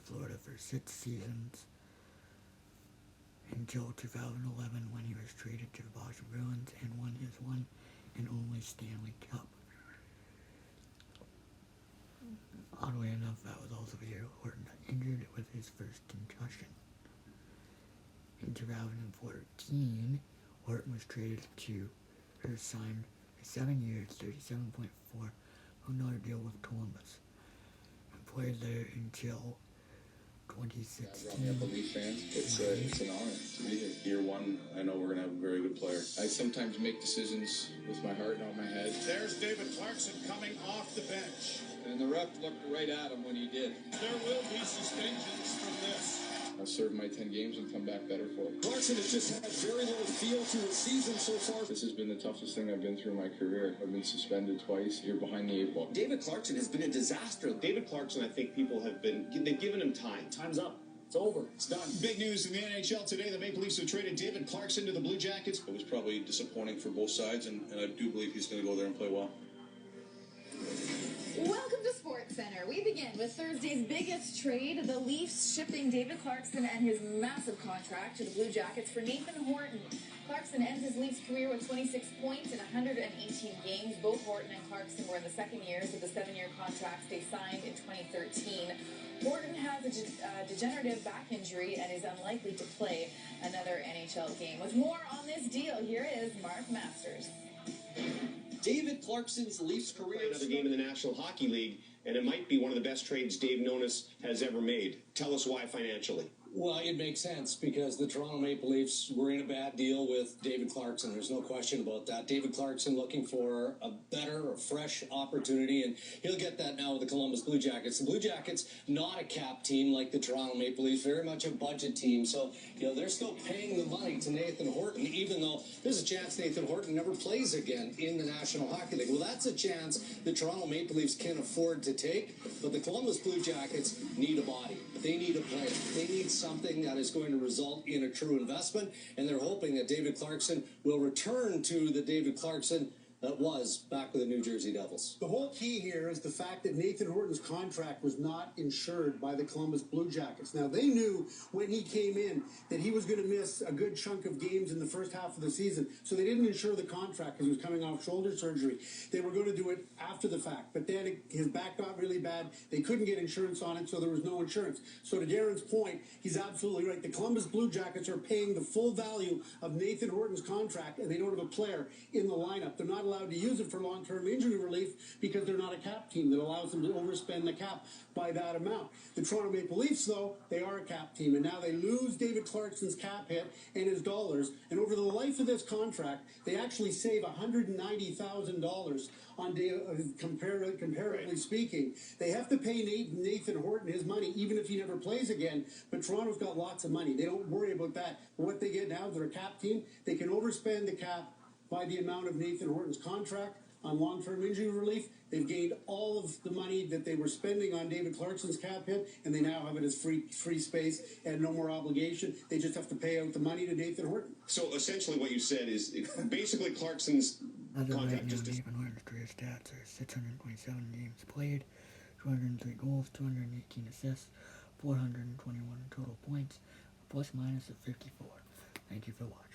Florida for 6 seasons until 2011 when he was traded to the Boston Bruins and won his one and only Stanley Cup. Oddly enough, that was also the year Horton got injured with his first concussion. In 2014, Horton was traded to, or signed a 7 years, $37.4 million deal with Columbus, and played there until 2016. Growing up a Leaf fan, it's an honor to be here. Year one, I know we're going to have a very good player. I sometimes make decisions with my heart, not my head. There's David Clarkson coming off the bench. And the ref looked right at him when he did. There will be suspensions from this. I'll serve my 10 games and come back better for it. Clarkson has just had very little feel to his season so far. This has been the toughest thing I've been through in my career. I've been suspended twice. You're behind the 8 ball. David Clarkson has been a disaster. David Clarkson, I think people they've given him time. Time's up. It's over. It's done. Big news in the NHL today. The Maple Leafs have traded David Clarkson to the Blue Jackets. It was probably disappointing for both sides, and I do believe he's going to go there and play well. Welcome to SportsCenter. We begin with Thursday's biggest trade, the Leafs shipping David Clarkson and his massive contract to the Blue Jackets for Nathan Horton. Clarkson ends his Leafs career with 26 points in 118 games. Both Horton and Clarkson were in the second years of the 7-year contracts they signed in 2013. Horton has a degenerative back injury and is unlikely to play another NHL game. With more on this deal, here is Mark Masters. David Clarkson's Leafs career. Another game in the National Hockey League, and it might be one of the best trades Dave Nonis has ever made. Tell us why financially. Well, it makes sense because the Toronto Maple Leafs were in a bad deal with David Clarkson. There's no question about that. David Clarkson looking for a better, a fresh opportunity, and he'll get that now with the Columbus Blue Jackets. The Blue Jackets, not a cap team like the Toronto Maple Leafs, very much a budget team. So, they're still paying the money to Nathan Horton, even though there's a chance Nathan Horton never plays again in the National Hockey League. Well, that's a chance the Toronto Maple Leafs can afford to take, but the Columbus Blue Jackets need a body. They need a player. They need something that is going to result in a true investment, and they're hoping that David Clarkson will return to the David Clarkson that was back with the New Jersey Devils. The whole key here is the fact that Nathan Horton's contract was not insured by the Columbus Blue Jackets. Now, they knew when he came in that he was going to miss a good chunk of games in the first half of the season, so they didn't insure the contract because he was coming off shoulder surgery. They were going to do it after the fact, but then his back got really bad. They couldn't get insurance on it, so there was no insurance. So to Darren's point, he's absolutely right. The Columbus Blue Jackets are paying the full value of Nathan Horton's contract, and they don't have a player in the lineup. They're not allowed to use it for long-term injury relief because they're not a cap team that allows them to overspend the cap by that amount. The Toronto Maple Leafs, though, they are a cap team, and now they lose David Clarkson's cap hit and his dollars, and over the life of this contract, they actually save $190,000 on comparatively speaking. They have to pay Nathan Horton his money, even if he never plays again, but Toronto's got lots of money. They don't worry about that. What they get now, they're a cap team. They can overspend the cap by the amount of Nathan Horton's contract on long-term injury relief. They've gained all of the money that they were spending on David Clarkson's cap hit, and they now have it as free space and no more obligation. They just have to pay out the money to Nathan Horton. So essentially what you said is basically Clarkson's contract just... Nathan Horton's career stats are 627 games played, 203 goals, 218 assists, 421 total points, a plus-minus of 54. Thank you for watching.